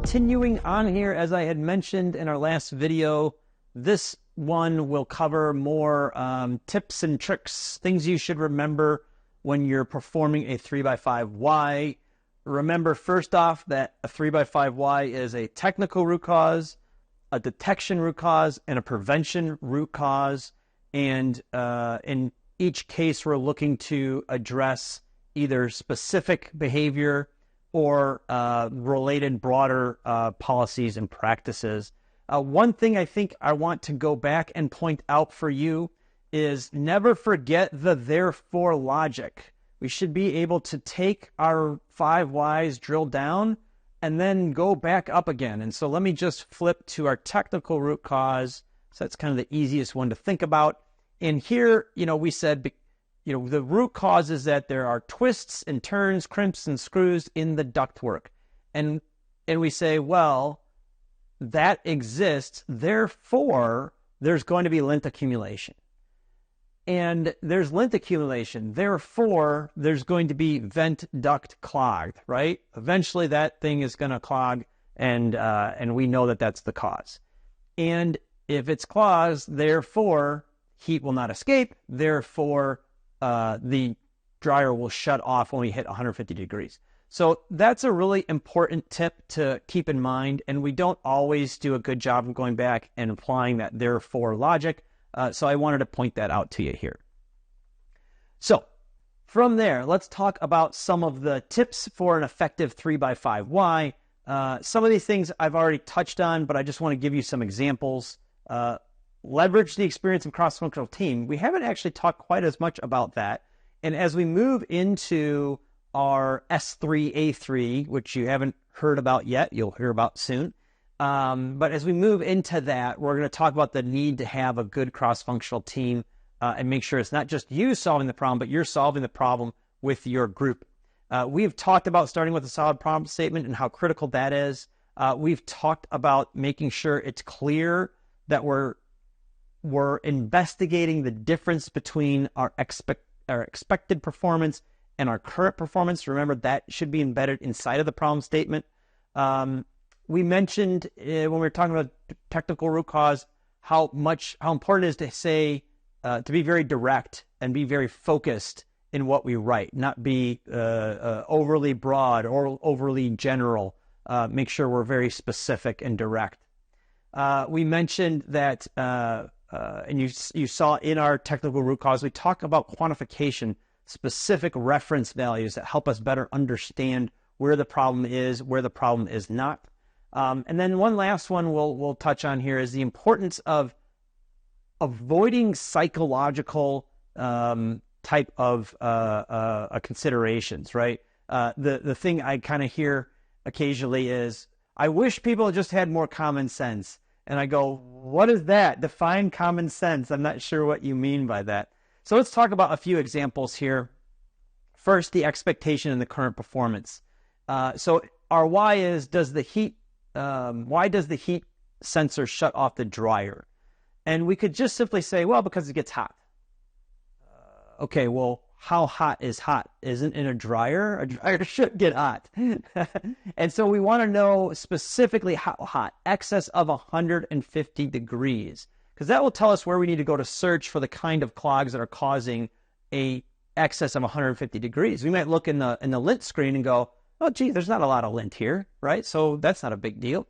continuing on here, as I had mentioned in our last video, this one will cover more tips and tricks, things you should remember when you're performing a 3x5Y. Remember, first off, that a 3x5Y is a technical root cause, a detection root cause, and a prevention root cause. And in each case, we're looking to address either specific behavior or related broader policies and practices. One thing I think I want to go back and point out for you is never forget the therefore logic. We should be able to take our 5 whys, drill down, and then go back up again. And so let me just flip to our technical root cause. So that's kind of the easiest one to think about. And here, we said, the root cause is that there are twists and turns, crimps and screws in the ductwork. And we say, well, that exists, therefore, there's going to be lint accumulation. And there's lint accumulation, therefore, there's going to be vent duct clogged, right? Eventually, that thing is going to clog, and we know that that's the cause. And if it's clogged, therefore, heat will not escape, therefore, the dryer will shut off when we hit 150 degrees. So that's a really important tip to keep in mind, and we don't always do a good job of going back and applying that therefore logic. So I wanted to point that out to you here. So from there, let's talk about some of the tips for an effective 3x5Y. Some of these things I've already touched on, but I just want to give you some examples. Leverage the experience of cross-functional team. We haven't actually talked quite as much about that. And as we move into our S3A3, which you haven't heard about yet, you'll hear about soon. But as we move into that, we're going to talk about the need to have a good cross-functional team and make sure it's not just you solving the problem, but you're solving the problem with your group. We've talked about starting with a solid problem statement and how critical that is. We've talked about making sure it's clear that we're investigating the difference between our expected performance and our current performance. Remember, that should be embedded inside of the problem statement. We mentioned when we were talking about technical root cause, how important it is to say, to be very direct and be very focused in what we write, not be overly broad or overly general. Make sure we're very specific and direct. We mentioned that, and you saw in our technical root cause, we talk about quantification, specific reference values that help us better understand where the problem is, where the problem is not. And then one last one we'll touch on here is the importance of avoiding psychological type of considerations, right? The thing I kind of hear occasionally is, I wish people just had more common sense. And I go, what is that? Define common sense. I'm not sure what you mean by that. So let's talk about a few examples here. First, the expectation and the current performance. So our why is, why does the heat sensor shut off the dryer? And we could just simply say, well, because it gets hot. Okay, well, how hot is hot? Isn't in a dryer? A dryer should get hot. And so we want to know specifically how hot, excess of 150 degrees, because that will tell us where we need to go to search for the kind of clogs that are causing a excess of 150 degrees. We might look in the lint screen and go, oh, gee, there's not a lot of lint here, right? So that's not a big deal.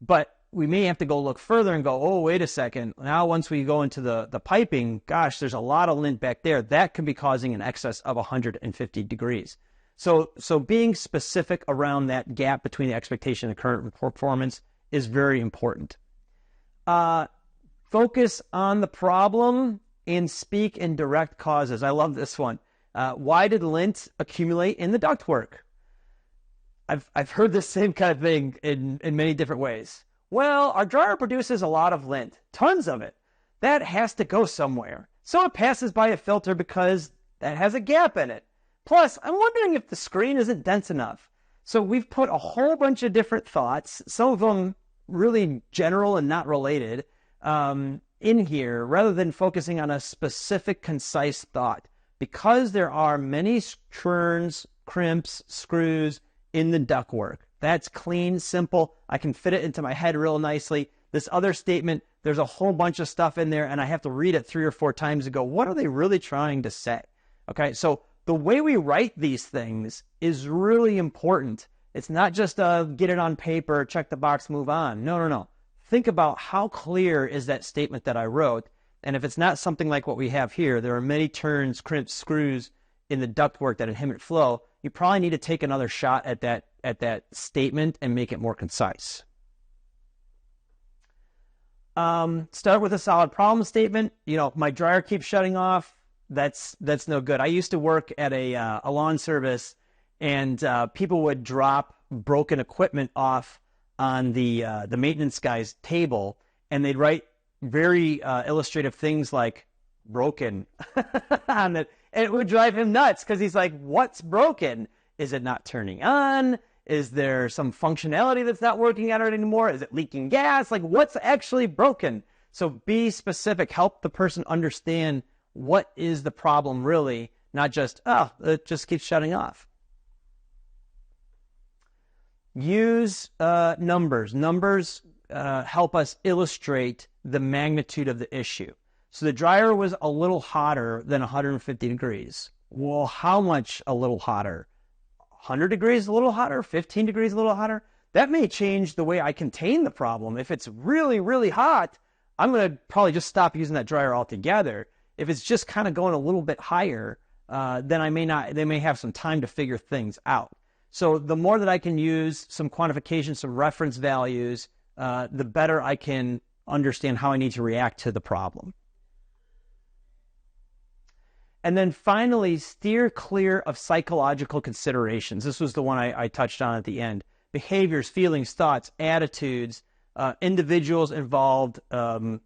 But we may have to go look further and go, oh, wait a second. Now, once we go into the piping, gosh, there's a lot of lint back there. That could be causing an excess of 150 degrees. So being specific around that gap between the expectation and the current performance is very important. Focus on the problem and speak in direct causes. I love this one. Why did lint accumulate in the ductwork? I've heard the same kind of thing in many different ways. Well, our dryer produces a lot of lint, tons of it. That has to go somewhere. So it passes by a filter because that has a gap in it. Plus, I'm wondering if the screen isn't dense enough. So we've put a whole bunch of different thoughts, some of them really general and not related, in here, rather than focusing on a specific, concise thought. Because there are many turns, crimps, screws in the ductwork. That's clean, simple. I can fit it into my head real nicely. This other statement, there's a whole bunch of stuff in there, and I have to read it 3 or 4 times to go, what are they really trying to say? Okay, so the way we write these things is really important. It's not just get it on paper, check the box, move on. No, no, no. Think about how clear is that statement that I wrote. And if it's not something like what we have here, there are many turns, crimps, screws in the ductwork that inhibit flow. You probably need to take another shot at that statement and make it more concise. Start with a solid problem statement. You know, my dryer keeps shutting off. That's no good. I used to work at a lawn service, and people would drop broken equipment off on the maintenance guy's table, and they'd write very illustrative things like broken on it. And it would drive him nuts because he's like, what's broken? Is it not turning on? Is there some functionality that's not working out anymore? Is it leaking gas? Like, what's actually broken? So be specific. Help the person understand what is the problem really, not just, oh, it just keeps shutting off. Use numbers. Numbers help us illustrate the magnitude of the issue. So the dryer was a little hotter than 150 degrees. Well, how much a little hotter? 100 degrees a little hotter? 15 degrees a little hotter? That may change the way I contain the problem. If it's really, really hot, I'm going to probably just stop using that dryer altogether. If it's just kind of going a little bit higher, then they may have some time to figure things out. So the more that I can use some quantification, some reference values, the better I can understand how I need to react to the problem. And then finally, steer clear of psychological considerations. This was the one I touched on at the end. Behaviors, feelings, thoughts, attitudes, individuals involved, of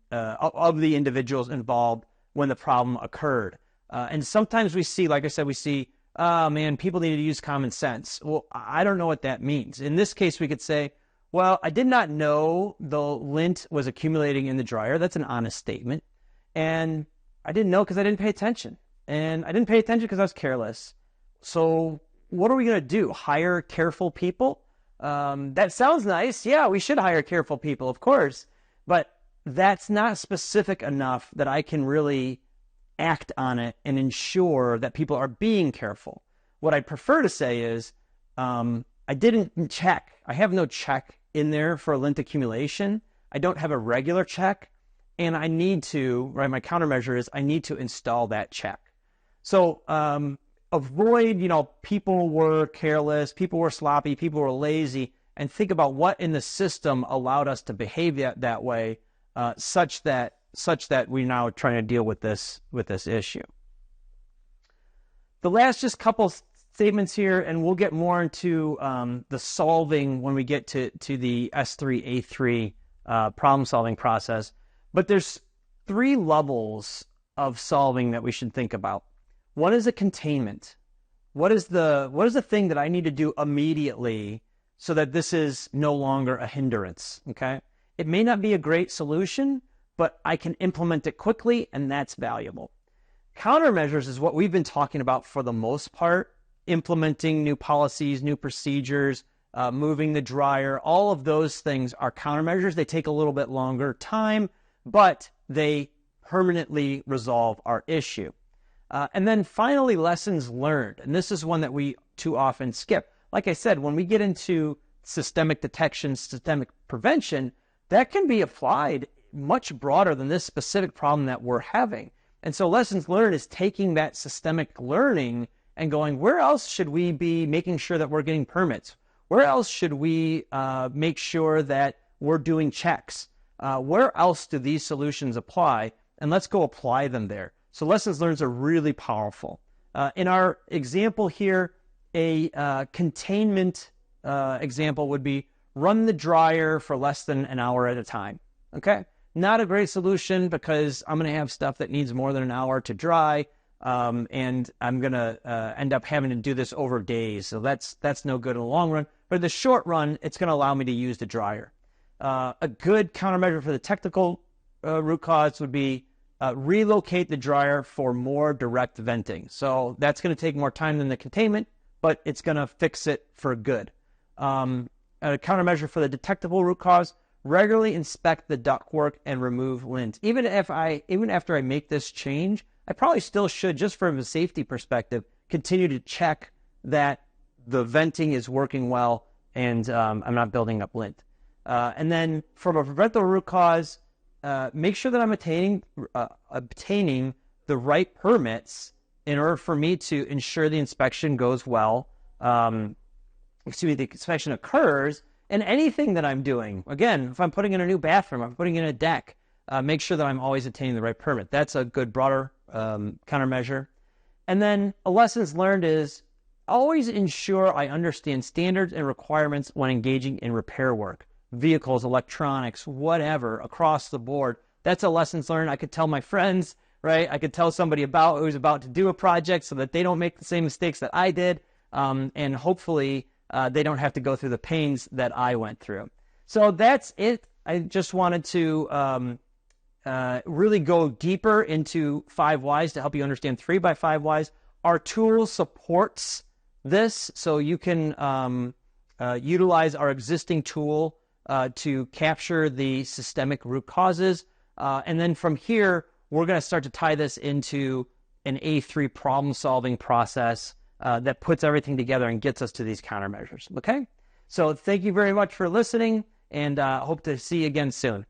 the individuals involved when the problem occurred. And sometimes we see, like I said, we see, oh man, people need to use common sense. Well, I don't know what that means. In this case, we could say, well, I did not know the lint was accumulating in the dryer. That's an honest statement. And I didn't know because I didn't pay attention. And I didn't pay attention because I was careless. So what are we going to do? Hire careful people? That sounds nice. Yeah, we should hire careful people, of course. But that's not specific enough that I can really act on it and ensure that people are being careful. What I prefer to say is, I didn't check. I have no check in there for lint accumulation. I don't have a regular check. And I need to, right, my countermeasure is I need to install that check. So avoid, people were careless, people were sloppy, people were lazy, and think about what in the system allowed us to behave that way, such that we're now trying to deal with this issue. The last just couple statements here, and we'll get more into the solving when we get to the S3A3 problem-solving process. But there's 3 levels of solving that we should think about. One is a containment. What is the thing that I need to do immediately so that this is no longer a hindrance? Okay, it may not be a great solution, but I can implement it quickly, and that's valuable. Countermeasures is what we've been talking about for the most part. Implementing new policies, new procedures, moving the dryer, all of those things are countermeasures. They take a little bit longer time, but they permanently resolve our issue. And then finally, lessons learned. And this is one that we too often skip. Like I said, when we get into systemic detection, systemic prevention, that can be applied much broader than this specific problem that we're having. And so lessons learned is taking that systemic learning and going, where else should we be making sure that we're getting permits? Where else should we make sure that we're doing checks? Where else do these solutions apply? And let's go apply them there. So lessons learned are really powerful. In our example here, a containment example would be run the dryer for less than an hour at a time. Okay? Not a great solution because I'm going to have stuff that needs more than an hour to dry, and I'm going to end up having to do this over days. So that's no good in the long run. But in the short run, it's going to allow me to use the dryer. A good countermeasure for the technical root cause would be relocate the dryer for more direct venting. So that's going to take more time than the containment, but it's going to fix it for good. a countermeasure for the detectable root cause, regularly inspect the ductwork and remove lint. Even after I make this change, I probably still should, just from a safety perspective, continue to check that the venting is working well and I'm not building up lint. And then from a preventable root cause, make sure that I'm obtaining the right permits in order for me to ensure the inspection goes well. The inspection occurs, and anything that I'm doing, again, if I'm putting in a new bathroom, I'm putting in a deck, make sure that I'm always obtaining the right permit. That's a good broader countermeasure. And then a lessons learned is always ensure I understand standards and requirements when engaging in repair work. Vehicles, electronics, whatever, across the board. That's a lessons learned. I could tell my friends, right? I could tell somebody who's about to do a project so that they don't make the same mistakes that I did. And hopefully they don't have to go through the pains that I went through. So that's it. I just wanted to really go deeper into 5 whys to help you understand 3 by 5 whys. Our tool supports this, so you can utilize our existing tool to capture the systemic root causes. And then from here, we're going to start to tie this into an A3 problem-solving process that puts everything together and gets us to these countermeasures. Okay? So thank you very much for listening, and hope to see you again soon.